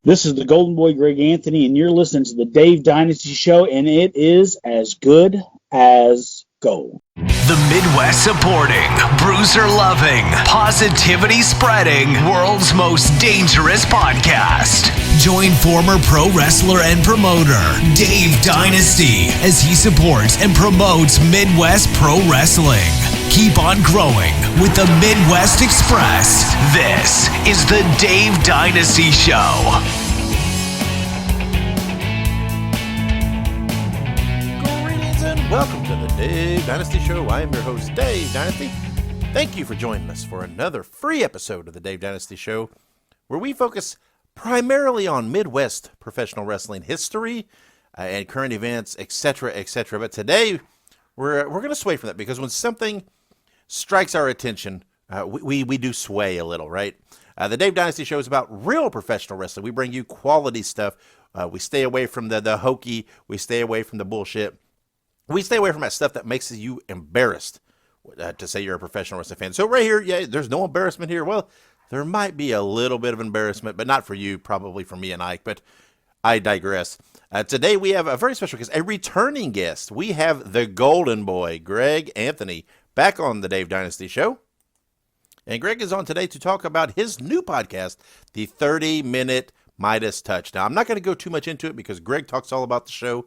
This is the Golden Boy, Greg Anthony, and you're listening to the Dave Dynasty Show, and it is as good as gold. The Midwest supporting, bruiser loving, positivity spreading, world's most dangerous podcast. Join former pro wrestler and promoter Dave Dynasty as he supports and promotes Midwest pro wrestling. Keep on growing with the Midwest Express. This is the Dave Dynasty Show. Greetings and welcome to the Dave Dynasty Show. I am your host, Dave Dynasty. Thank you for joining us for another free episode of the Dave Dynasty Show, where we focus primarily on Midwest professional wrestling history and current events, etc., etc. But today, we're going to sway from that because when something strikes our attention, we do sway a little, right? The Dave Dynasty Show is about real professional wrestling. We bring you quality stuff. We stay away from the hokey. We stay away from the bullshit. We stay away from that stuff that makes you embarrassed to say you're a professional wrestling fan. So right here, yeah, there's no embarrassment here. Well, there might be a little bit of embarrassment, but not for you, probably for me and Ike, but I digress. Today we have a very special guest, a returning guest. We have the Golden Boy, Greg Anthony, back on the Dave Dynasty Show. And Greg is on today to talk about his new podcast, the 30-Minute Midas Touch. Now, I'm not going to go too much into it because Greg talks all about the show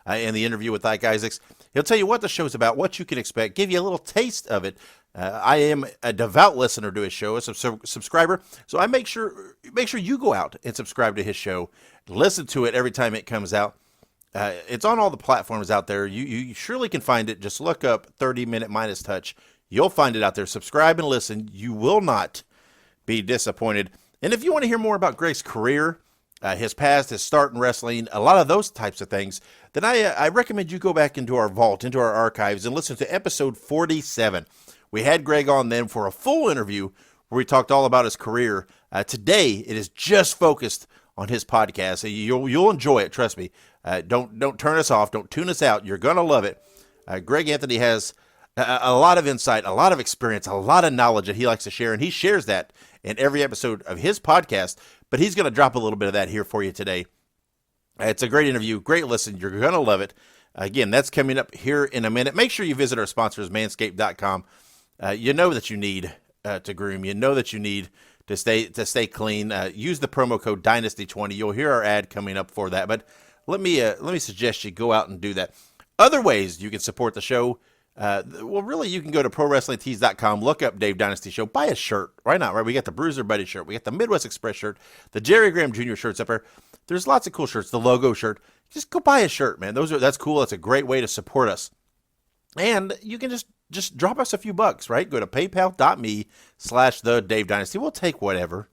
in the interview with Ike Isaacs. He'll tell you what the show's about, what you can expect, give you a little taste of it. I am a devout listener to his show, a subscriber, so I make sure you go out and subscribe to his show, listen to it every time it comes out. It's on all the platforms out there. You surely can find it. Just look up 30-Minute Midas Touch. You'll find it out there. Subscribe and listen. You will not be disappointed. And if you want to hear more about Greg's career, his past, his start in wrestling, a lot of those types of things, then I recommend you go back into our vault, into our archives, and listen to episode 47. We had Greg on then for a full interview where we talked all about his career. Today, it is just focused on his podcast. You'll enjoy it, trust me. Don't turn us off. Don't tune us out. You're going to love it. Greg Anthony has a lot of insight, a lot of experience, a lot of knowledge that he likes to share, and he shares that in every episode of his podcast, but he's going to drop a little bit of that here for you today. It's a great interview, great listen. You're going to love it. Again, that's coming up here in a minute. Make sure you visit our sponsors, manscaped.com. You know that you need to groom. You know that you need to stay clean. Use the promo code Dynasty20. You'll hear our ad coming up for that, but let me suggest you go out and do that. Other ways you can support the show, well, really, you can go to PROWRESTLINGTEES.com, look up Dave Dynasty Show, buy a shirt. Why not, right? We got the Bruiser Buddy shirt. We got the Midwest Express shirt, the Jerry Graham Jr. shirts up there. There's lots of cool shirts, the logo shirt. Just go buy a shirt, man. That's cool. That's a great way to support us. And you can just drop us a few bucks, right? Go to paypal.me/the Dave Dynasty. We'll take whatever,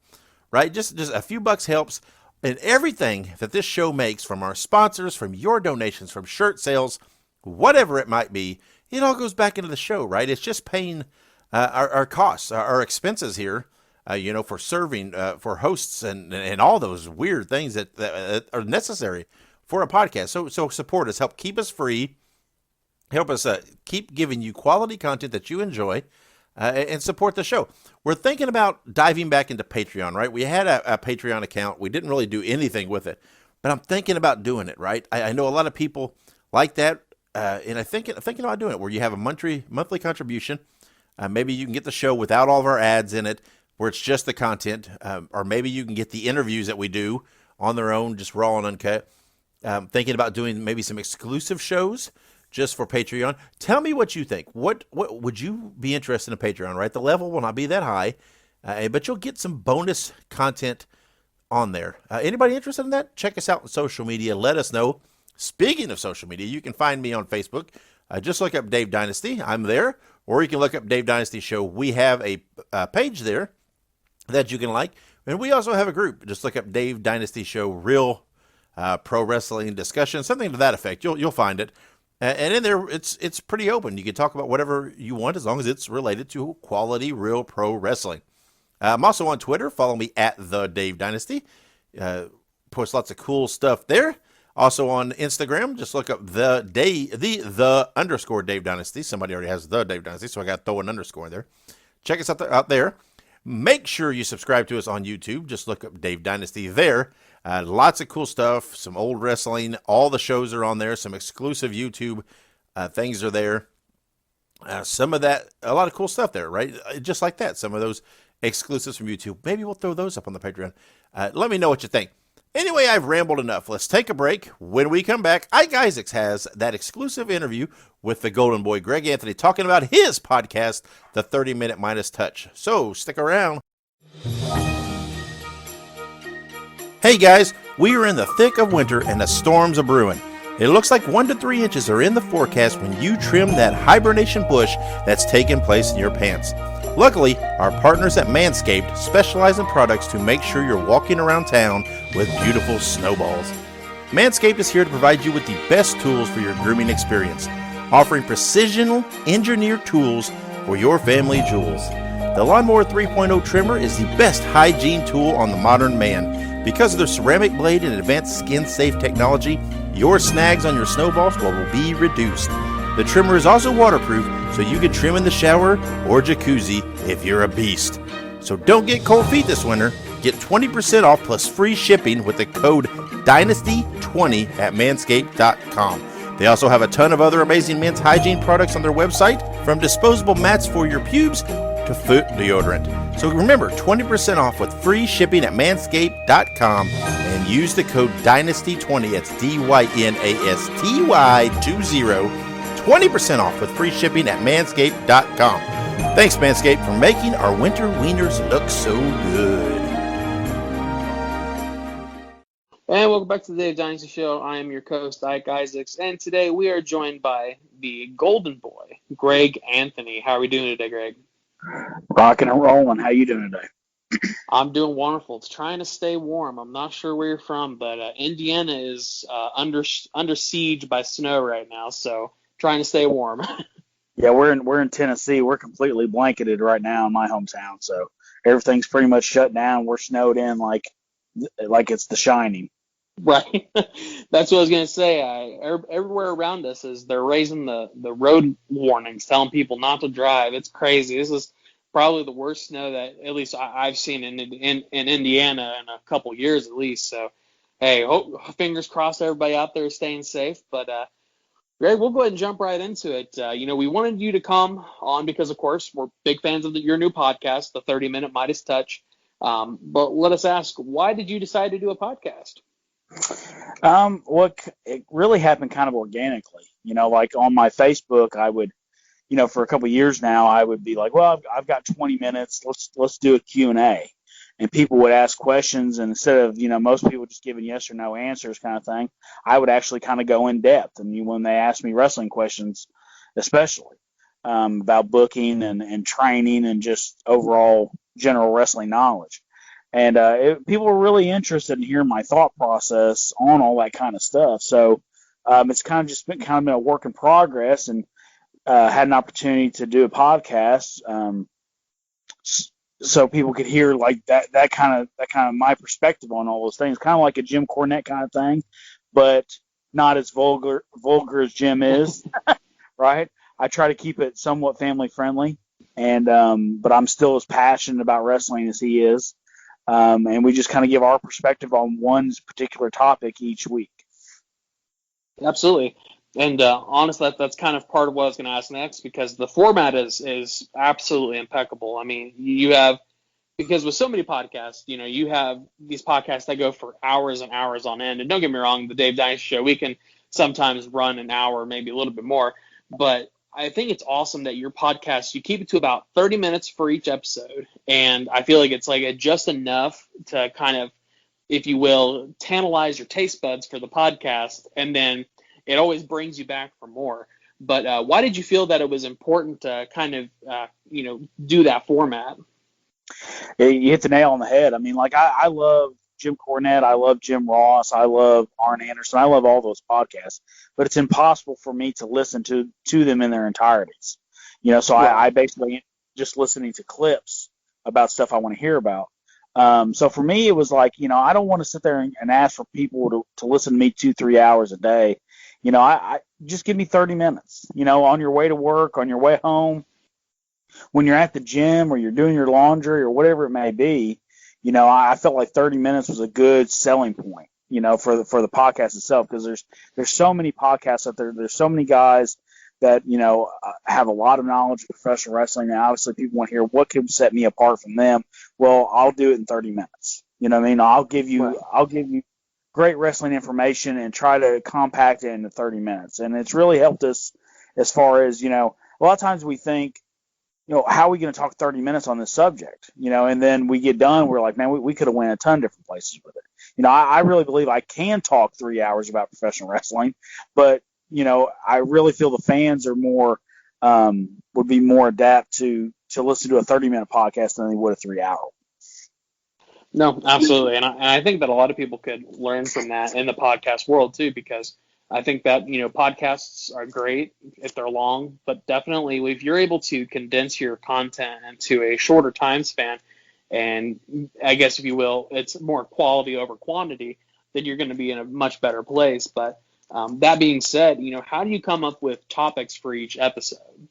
right? Just a few bucks helps. And everything that this show makes, from our sponsors, from your donations, from shirt sales, whatever it might be, it all goes back into the show, right? It's just paying our costs, our expenses here, for serving, for hosts and all those weird things that are necessary for a podcast. So support us, help keep us free, help us keep giving you quality content that you enjoy, and support the show. We're thinking about diving back into Patreon, right? We had a Patreon account. We didn't really do anything with it, but I'm thinking about doing it, right? I know a lot of people like that. And I'm thinking about doing it where you have a monthly contribution. Maybe you can get the show without all of our ads in it, where it's just the content. Or maybe you can get the interviews that we do on their own, just raw and uncut. Thinking about doing maybe some exclusive shows just for Patreon. Tell me what you think. What would you be interested in Patreon, right? The level will not be that high, but you'll get some bonus content on there. Anybody interested in that? Check us out on social media. Let us know. Speaking of social media, you can find me on Facebook. Just look up Dave Dynasty. I'm there. Or you can look up Dave Dynasty Show. We have a page there that you can like. And we also have a group. Just look up Dave Dynasty Show, real pro wrestling discussion, something to that effect. You'll find it. And in there, it's pretty open. You can talk about whatever you want as long as it's related to quality, real pro wrestling. I'm also on Twitter. Follow me at The Dave Dynasty. Post lots of cool stuff there. Also on Instagram, just look up the underscore Dave Dynasty. Somebody already has the Dave Dynasty, so I got to throw an underscore in there. Check us out there. Make sure you subscribe to us on YouTube. Just look up Dave Dynasty there. Lots of cool stuff, some old wrestling. All the shows are on there. Some exclusive YouTube things are there. Some of that, a lot of cool stuff there, right? Just like that, some of those exclusives from YouTube. Maybe we'll throw those up on the Patreon. Let me know what you think. Anyway, I've rambled enough. Let's take a break. When we come back, Ike Isaacs has that exclusive interview with the Golden Boy, Greg Anthony, talking about his podcast, the 30 Minute Midas Touch. So stick around. Hey guys, we are in the thick of winter and the storms are brewing. It looks like 1 to 3 inches are in the forecast when you trim that hibernation bush that's taking place in your pants. Luckily, our partners at Manscaped specialize in products to make sure you're walking around town with beautiful snowballs. Manscaped is here to provide you with the best tools for your grooming experience, offering precision engineered tools for your family jewels. The Lawnmower 3.0 trimmer is the best hygiene tool on the modern man. Because of their ceramic blade and advanced skin-safe technology, your snags on your snowballs will be reduced. The trimmer is also waterproof, so you can trim in the shower or jacuzzi if you're a beast. So don't get cold feet this winter. Get 20% off plus free shipping with the code DYNASTY20 at manscaped.com. They also have a ton of other amazing men's hygiene products on their website, from disposable mats for your pubes to foot deodorant. So remember, 20% off with free shipping at manscaped.com and use the code DYNASTY20. It's DYNASTY20. 20% off with free shipping at manscaped.com. Thanks, Manscaped, for making our winter wieners look so good. And welcome back to the Dave Dynasty Show. I am your co-host, Ike Isaacs, and today we are joined by the Golden Boy, Greg Anthony. How are we doing today, Greg? Rocking and rolling. How you doing today? I'm doing wonderful. It's trying to stay warm. I'm not sure where you're from, but Indiana is under siege by snow right now, so trying to stay warm. Yeah, we're in Tennessee. We're completely blanketed right now in my hometown, so everything's pretty much shut down. We're snowed in like it's The Shining. Right. That's what I was going to say. Everywhere around us they're raising the road warnings, telling people not to drive. It's crazy. This is probably the worst snow that at least I've seen in Indiana in a couple years at least. So, hey, fingers crossed everybody out there is staying safe. But, Greg, we'll go ahead and jump right into it. We wanted you to come on because, of course, we're big fans of your new podcast, the 30 Minute Midas Touch. But let us ask, why did you decide to do a podcast? It really happened kind of organically. Like on my Facebook, I would, for a couple of years now, I would be like, well, I've got 20 minutes. Let's do a Q&A. And people would ask questions, and instead of, most people just giving yes or no answers kind of thing, I would actually kind of go in depth. And when they asked me wrestling questions, especially about booking and training and just overall general wrestling knowledge. And people were really interested in hearing my thought process on all that kind of stuff. So it's kind of been a work in progress, and had an opportunity to do a podcast so people could hear like that kind of my perspective on all those things, kind of like a Jim Cornette kind of thing, but not as vulgar as Jim is, right? I try to keep it somewhat family friendly, and but I'm still as passionate about wrestling as he is. And we just kind of give our perspective on one particular topic each week. Absolutely. And honestly, that's kind of part of what I was going to ask next, because the format is absolutely impeccable. I mean, because with so many podcasts, you have these podcasts that go for hours and hours on end. And don't get me wrong, the Dave Dynasty Show, we can sometimes run an hour, maybe a little bit more. But I think it's awesome that your podcast, you keep it to about 30 minutes for each episode. And I feel like it's like just enough to kind of, if you will, tantalize your taste buds for the podcast. And then it always brings you back for more. But why did you feel that it was important to kind of, do that format? You hit the nail on the head. I mean, like I love Jim Cornette, I love Jim Ross, I love Arn Anderson, I love all those podcasts, but it's impossible for me to listen to them in their entirities. So I basically just listening to clips about stuff I want to hear about. So for me, it was like, I don't want to sit there and ask for people to listen to me 2-3 hours a day. I just give me 30 minutes, on your way to work, on your way home, when you're at the gym or you're doing your laundry or whatever it may be. I felt like 30 minutes was a good selling point, for the podcast itself, because there's so many podcasts out there. There's so many guys that, have a lot of knowledge of professional wrestling. And obviously people want to hear what can set me apart from them. Well, I'll do it in 30 minutes. You know what I mean? I'll give you great wrestling information and try to compact it into 30 minutes. And it's really helped us as far as, a lot of times we think, how are we going to talk 30 minutes on this subject? And then we get done, we're like, man, we could have went a ton of different places with it. I really believe I can talk 3 hours about professional wrestling, but, I really feel the fans are more, would be more adapt to listen to a 30-minute podcast than they would a 3-hour. No, absolutely. And I think that a lot of people could learn from that in the podcast world too, because I think that, podcasts are great if they're long, but definitely if you're able to condense your content into a shorter time span, and I guess, if you will, it's more quality over quantity, then you're going to be in a much better place. But that being said, how do you come up with topics for each episode?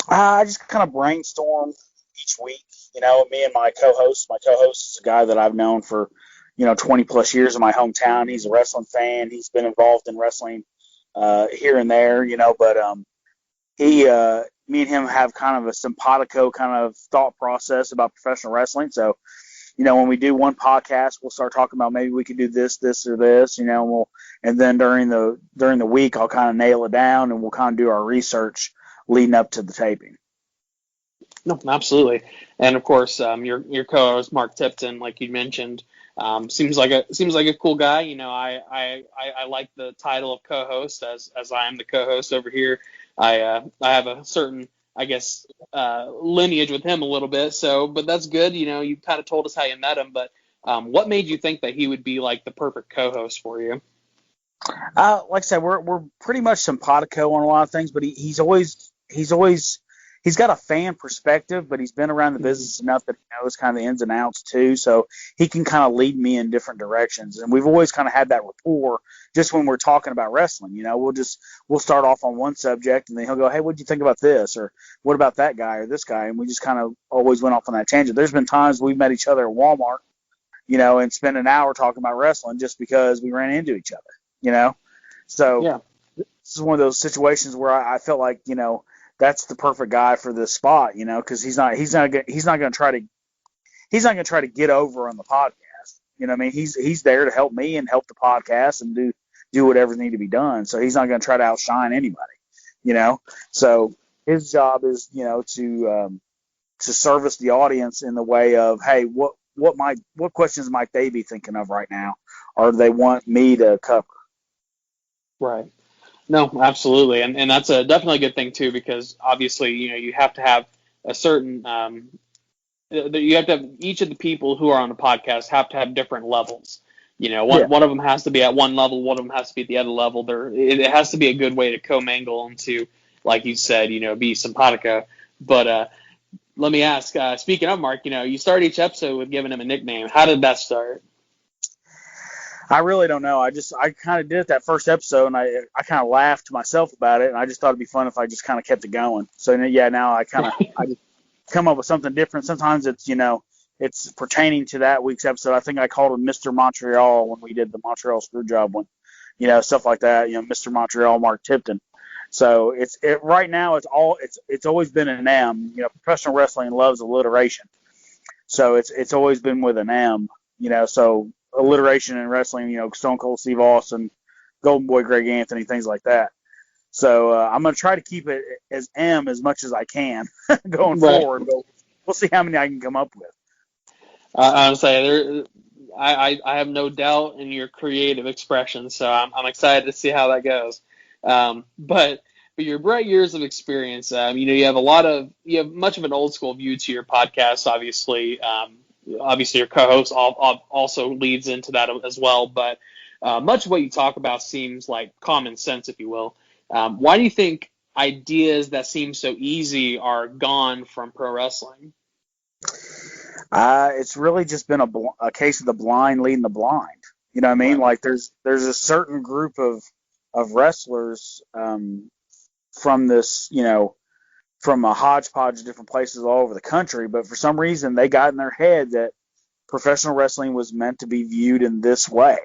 I just kind of brainstorm each week. Me and my co-host is a guy that I've known for 20 plus years in my hometown. He's a wrestling fan. He's been involved in wrestling here and there, but me and him have kind of a simpatico kind of thought process about professional wrestling. So, when we do one podcast, we'll start talking about maybe we could do this, or this, and then during the week, I'll kind of nail it down and we'll kind of do our research leading up to the taping. No, absolutely. And of course, your co-host Mark Tipton, like you mentioned, seems like a cool guy. I like the title of co-host as I am the co-host over here. I have a certain, I guess, lineage with him a little bit. So, but that's good. You kind of told us how you met him, but what made you think that he would be like the perfect co-host for you? Like I said, we're pretty much simpatico on a lot of things, but he's got a fan perspective, but he's been around the business enough that he knows kind of the ins and outs too. So he can kind of lead me in different directions. And we've always kind of had that rapport just when we're talking about wrestling. We'll start off on one subject and then he'll go, hey, what'd you think about this? Or what about that guy or this guy? And we just kind of always went off on that tangent. There's been times we've met each other at Walmart, and spent an hour talking about wrestling just because we ran into each other, So yeah. This is one of those situations where I felt like, that's the perfect guy for this spot, because he's not going to try to get over on the podcast. I mean, he's there to help me and help the podcast and do whatever needs to be done. So he's not going to try to outshine anybody, So his job is, to service the audience in the way of, hey, what questions might they be thinking of right now, or do they want me to cover? Right. No, absolutely, and that's definitely a good thing too, because obviously you have to have a certain you have to have each of the people who are on the podcast have to have different levels. One of them has to be at one level, one of them has to be at the other level. It has to be a good way to commingle and to, like you said, be simpatico. But let me ask, speaking of Mark, you start each episode with giving him a nickname. How did that start? I really don't know. I kind of did it that first episode, and I kind of laughed to myself about it, and I just thought it'd be fun if I just kind of kept it going. So yeah, now I just come up with something different. Sometimes it's pertaining to that week's episode. I think I called him Mr. Montreal when we did the Montreal Screwjob one, stuff like that. Mr. Montreal, Mark Tipton. So right now it's always been an M. Professional wrestling loves alliteration, so it's always been with an M. So alliteration in wrestling, Stone Cold Steve Austin, Golden Boy Greg Anthony, things like that. So I'm going to try to keep it as M as much as I can going forward. But we'll see how many I can come up with. I would say I have no doubt in your creative expression, so I'm excited to see how that goes. But your bright years of experience, you have much of an old school view to your podcast, obviously. Obviously, your co-host also leads into that as well, but much of what you talk about seems like common sense, if you will. Why do you think ideas that seem so easy are gone from pro wrestling? It's really just been a case of the blind leading the blind. You know what I mean? Right. Like there's a certain group of wrestlers from this, from a hodgepodge of different places all over the country, but for some reason they got in their head that professional wrestling was meant to be viewed in this way.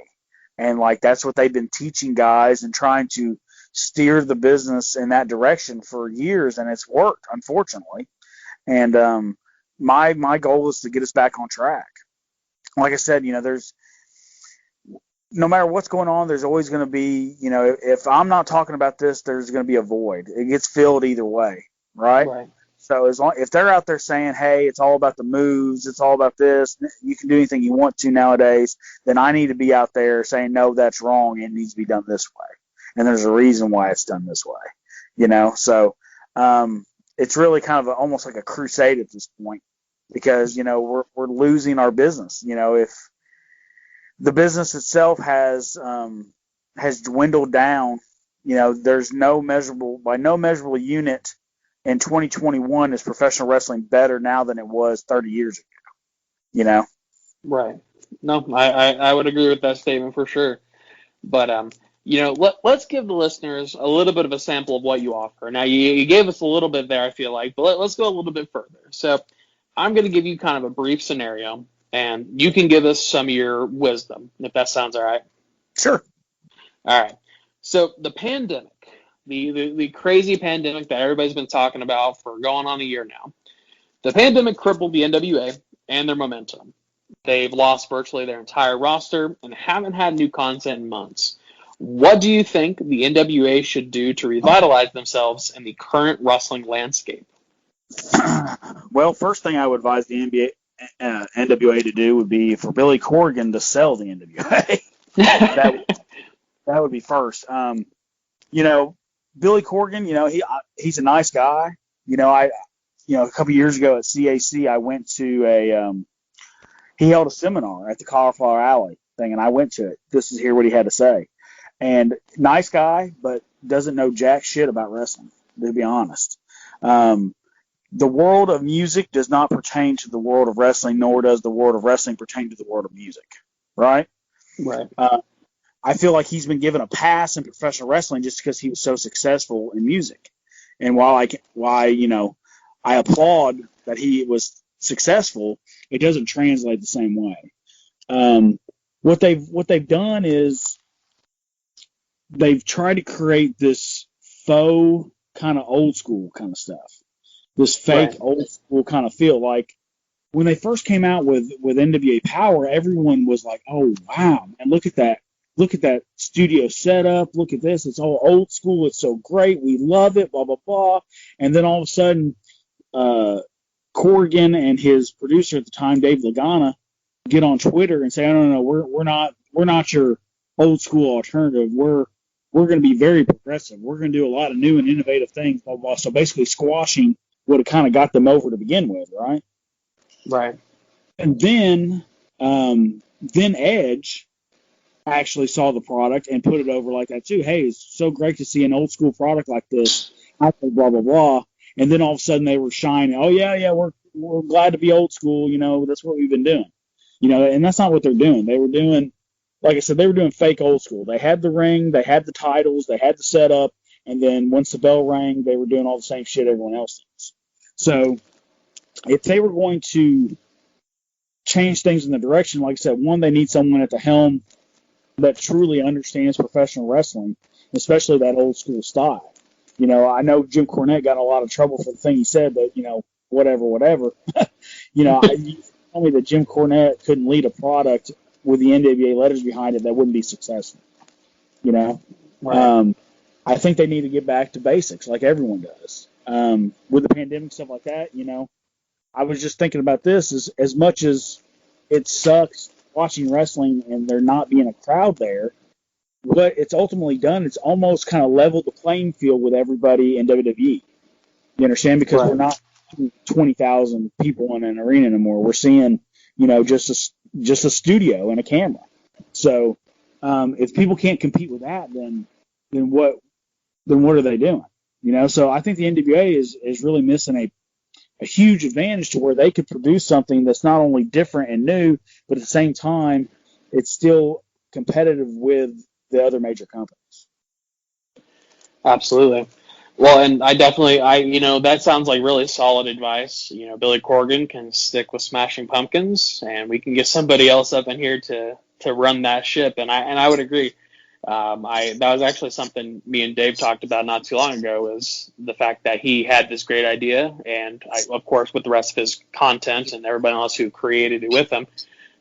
And like, that's what they've been teaching guys and trying to steer the business in that direction for years. And it's worked, unfortunately. And my goal is to get us back on track. Like I said, there's, no matter what's going on, there's always going to be, if I'm not talking about this, there's going to be a void. It gets filled either way, right? Right. So if they're out there saying, hey, it's all about the moves, it's all about this, you can do anything you want to nowadays, then I need to be out there saying, no, that's wrong. It needs to be done this way. And there's a reason why it's done this way, So it's really kind of almost like a crusade at this point because, we're losing our business. If the business itself has dwindled down, there's no measurable unit in 2021 is professional wrestling better now than it was 30 years ago, Right. No, I would agree with that statement for sure. But, let's give the listeners a little bit of a sample of what you offer. Now, you gave us a little bit there, I feel like, but let's go a little bit further. So I'm going to give you kind of a brief scenario, and you can give us some of your wisdom, if that sounds all right. Sure. All right. So the pandemic, the crazy pandemic that everybody's been talking about for going on a year now, the pandemic crippled the NWA and their momentum. They've lost virtually their entire roster and haven't had new content in months. What do you think the NWA should do to revitalize themselves in the current wrestling landscape? Well, first thing I would advise the NWA to do would be for Billy Corgan to sell the NWA. that would be first. Billy Corgan, he's a nice guy. A couple years ago at CAC, I went to he held a seminar at the Cauliflower Alley thing, and I went to it. This is what he had to say. And nice guy, but doesn't know jack shit about wrestling, to be honest. The world of music does not pertain to the world of wrestling, nor does the world of wrestling pertain to the world of music, right? Right. I feel like he's been given a pass in professional wrestling just because he was so successful in music. And while I applaud that he was successful, it doesn't translate the same way. What they've done is they've tried to create this faux kind of old school kind of stuff, this fake Right. old school kind of feel. Like when they first came out with NWA Power, everyone was like, "Oh wow, and look at that studio setup. Look at this. It's all old school. It's so great. We love it. Blah blah blah." And then all of a sudden, Corrigan and his producer at the time, Dave Lagana, get on Twitter and say, "No, we're not your old school alternative. We're going to be very progressive. We're going to do a lot of new and innovative things." Blah blah. So basically, squashing what had kind of got them over to begin with, right? Right. And then Edge actually saw the product and put it over like that too. Hey, it's so great to see an old school product like this. I think blah blah blah. And then all of a sudden they were shining. Oh yeah, we're glad to be old school. That's what we've been doing. And that's not what they're doing. They were doing, like I said, they were doing fake old school. They had the ring, they had the titles, they had the setup, and then once the bell rang, they were doing all the same shit everyone else does. So if they were going to change things in the direction, like I said, one, they need someone at the helm that truly understands professional wrestling, especially that old school style. I know Jim Cornette got in a lot of trouble for the thing he said, but, whatever. You tell me that Jim Cornette couldn't lead a product with the NWA letters behind it that wouldn't be successful. Right. I think they need to get back to basics like everyone does. With the pandemic, stuff like that, I was just thinking about this as much as it sucks watching wrestling and there not being a crowd there. What it's ultimately done, it's almost kind of leveled the playing field with everybody in WWE. You understand? Because Right. we're not 20,000 people in an arena anymore. We're seeing, just a studio and a camera. So if people can't compete with that, then what are they doing? So I think the NWA is really missing a huge advantage to where they could produce something that's not only different and new, but at the same time, it's still competitive with the other major companies. Absolutely. Well, and that sounds like really solid advice. Billy Corgan can stick with Smashing Pumpkins, and we can get somebody else up in here to run that ship. And I would agree. That was actually something me and Dave talked about not too long ago, was the fact that he had this great idea, and of course, with the rest of his content and everybody else who created it with him,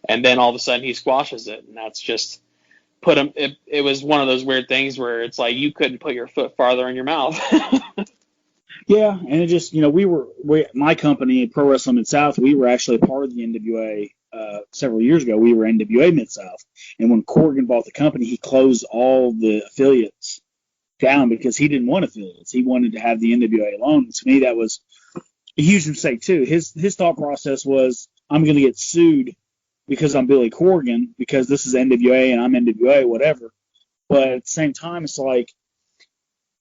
and then all of a sudden he squashes it, and that's just put him. It was one of those weird things where it's like you couldn't put your foot farther in your mouth. Yeah, and it just, my company, Pro Wrestling Mid-South, we were actually part of the NWA several years ago. We were NWA Mid-South. And when Corgan bought the company, he closed all the affiliates down because he didn't want affiliates. He wanted to have the NWA alone. And to me, that was a huge mistake, too. His thought process was, I'm going to get sued because I'm Billy Corgan, because this is NWA and I'm NWA, whatever. But at the same time, it's like,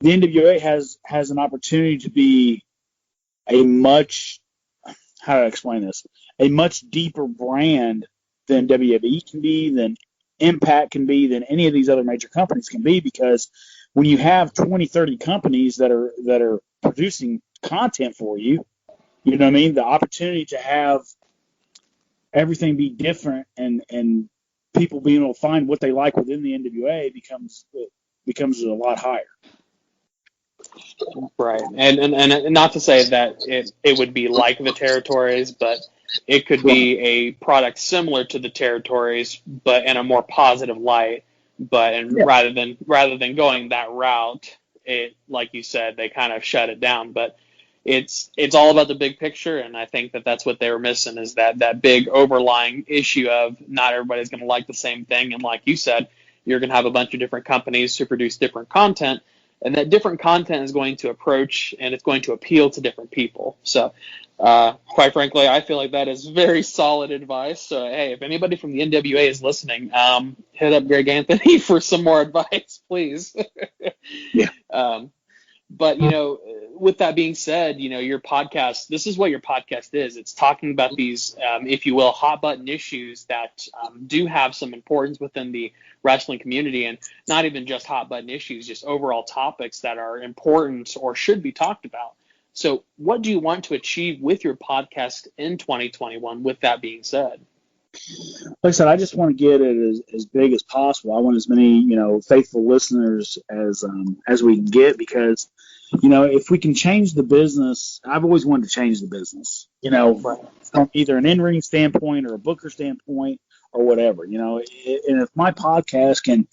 the NWA has an opportunity to be a much, how do I explain this, a much deeper brand than WWE can be, than Impact can be, than any of these other major companies can be, because when you have 20, 30 companies that are producing content for you, you know what I mean, the opportunity to have everything be different and people being able to find what they like within the NWA becomes a lot higher. Right, and not to say that it would be like the territories, but it could be a product similar to the territories, but in a more positive light. Rather than going that route, it, like you said, they kind of shut it down. But it's all about the big picture, and I think that's what they were missing, is that big overlying issue of not everybody's going to like the same thing, and like you said, you're going to have a bunch of different companies who produce different content. And that different content is going to approach and it's going to appeal to different people. So, quite frankly, I feel like that is very solid advice. So, hey, if anybody from the NWA is listening, hit up Greg Anthony for some more advice, please. Yeah. But, with that being said, your podcast, this is what your podcast is. It's talking about these, if you will, hot button issues that do have some importance within the wrestling community, and not even just hot button issues, just overall topics that are important or should be talked about. So what do you want to achieve with your podcast in 2021, with that being said? Like I said, I just want to get it as big as possible. I want as many, faithful listeners as we can get, because, if we can change the business, I've always wanted to change the business, from either an in-ring standpoint or a booker standpoint or whatever, and if my podcast can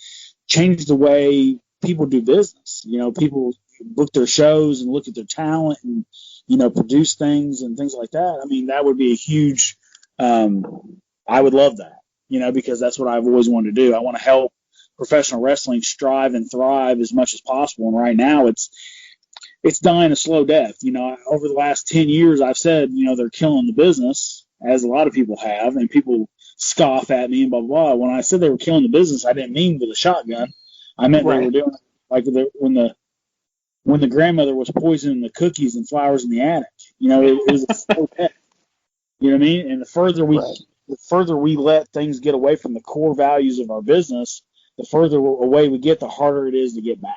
change the way people do business, people book their shows and look at their talent and, produce things and things like that. I mean, that would be a huge, I would love that, because that's what I've always wanted to do. I want to help professional wrestling strive and thrive as much as possible. And right now it's dying a slow death. Over the last 10 years, I've said, they're killing the business, as a lot of people have, and people scoff at me and blah, blah, blah. When I said they were killing the business, I didn't mean with a shotgun. I meant They were doing like when the grandmother was poisoning the cookies and flowers in the attic. It was a slow death. You know what I mean? And the further we let things get away from the core values of our business, the further away we get, the harder it is to get back.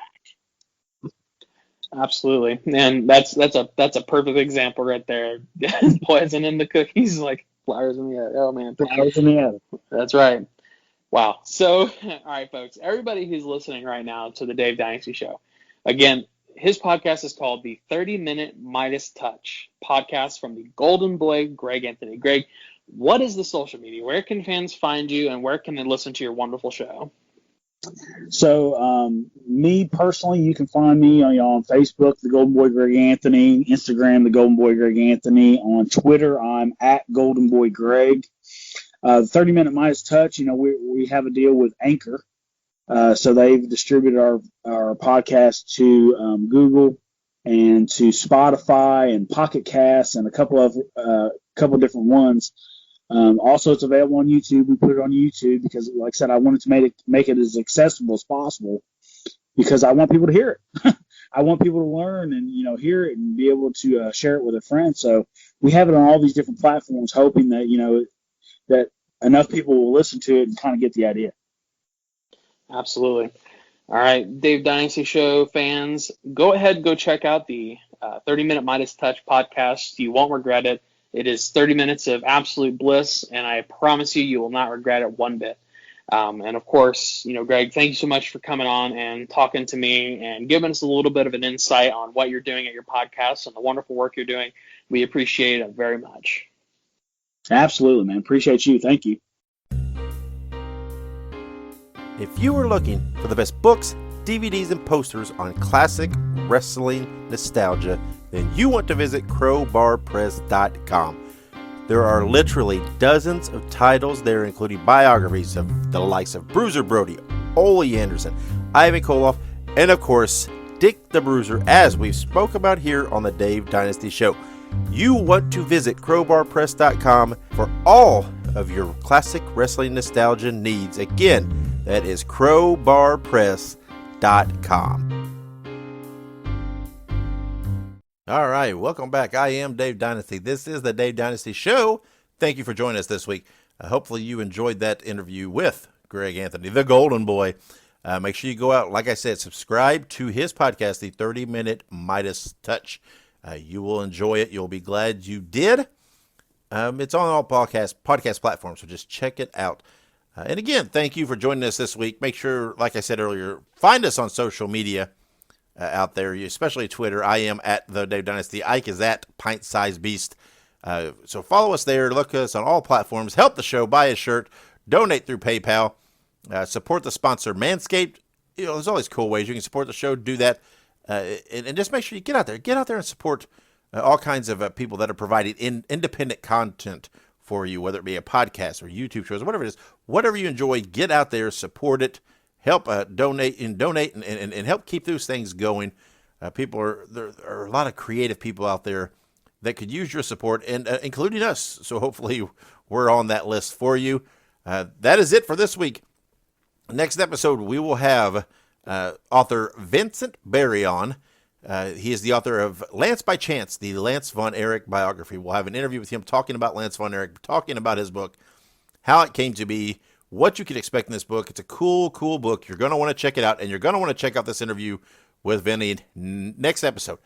Absolutely, and that's a perfect example right there. Poison in the cookies, like flowers in the attic. Oh man, flowers in the attic. That's right. Wow. So, all right, folks, everybody who's listening right now to the Dave Dynasty Show, again, his podcast is called the 30-Minute Midas Touch podcast from the Golden Boy, Greg Anthony. Greg, what is the social media? Where can fans find you, and where can they listen to your wonderful show? So, me personally, you can find me on Facebook, the Golden Boy Greg Anthony, Instagram, the Golden Boy Greg Anthony. On Twitter, I'm at Golden Boy Greg. 30-Minute Midas Touch, we have a deal with Anchor. So they've distributed our podcast to Google and to Spotify and Pocket Cast and a couple different ones. Also, it's available on YouTube. We put it on YouTube because, like I said, I wanted to make it as accessible as possible, because I want people to hear it. I want people to learn and hear it and be able to share it with their friends. So we have it on all these different platforms, hoping that that enough people will listen to it and kind of get the idea. Absolutely. All right, Dave Dynasty Show fans, go ahead, go check out the 30-Minute Midas Touch podcast. You won't regret it. It is 30 minutes of absolute bliss, and I promise you, you will not regret it one bit. And of course, Greg, thank you so much for coming on and talking to me and giving us a little bit of an insight on what you're doing at your podcast and the wonderful work you're doing. We appreciate it very much. Absolutely, man. Appreciate you. Thank you. If you are looking for the best books, DVDs, and posters on classic wrestling nostalgia, then you want to visit crowbarpress.com. There are literally dozens of titles there, including biographies of the likes of Bruiser Brody, Ole Anderson, Ivan Koloff, and of course, Dick the Bruiser, as we've spoke about here on the Dave Dynasty Show. You want to visit crowbarpress.com for all of your classic wrestling nostalgia needs. Again, that is crowbarpress.com. All right, welcome back. I am Dave Dynasty. This is the Dave Dynasty Show. Thank you for joining us this week. Hopefully you enjoyed that interview with Greg Anthony, the Golden Boy. Make sure you go out, like I said, subscribe to his podcast, the 30-Minute Midas Touch. You will enjoy it. You'll be glad you did. It's on all podcast platforms, so just check it out. And again, thank you for joining us this week. Make sure, like I said earlier, find us on social media out there, especially Twitter. I am at the Dave Dynasty. Ike is at Pint Size Beast. So follow us there. Look us on all platforms. Help the show. Buy a shirt. Donate through PayPal. Support the sponsor, Manscaped. There's always cool ways you can support the show. Do that. And just make sure you get out there. Get out there and support all kinds of people that are providing independent content for you, whether it be a podcast or YouTube shows, whatever it is, whatever you enjoy, get out there, support it, help donate and help keep those things going. There are a lot of creative people out there that could use your support, and including us. So hopefully we're on that list for you. That is it for this week. Next episode, we will have author Vincent Barry on. He is the author of Lance by Chance, the Lance Von Erich biography. We'll have an interview with him talking about Lance Von Erich, talking about his book, how it came to be, what you can expect in this book. It's a cool book. You're going to want to check it out, and you're going to want to check out this interview with Vinny next episode.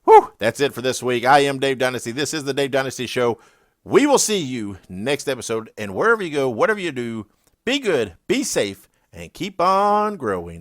Whew, that's it for this week. I am Dave Dynasty. This is the Dave Dynasty Show. We will see you next episode, and wherever you go, whatever you do, be good, be safe, and keep on growing.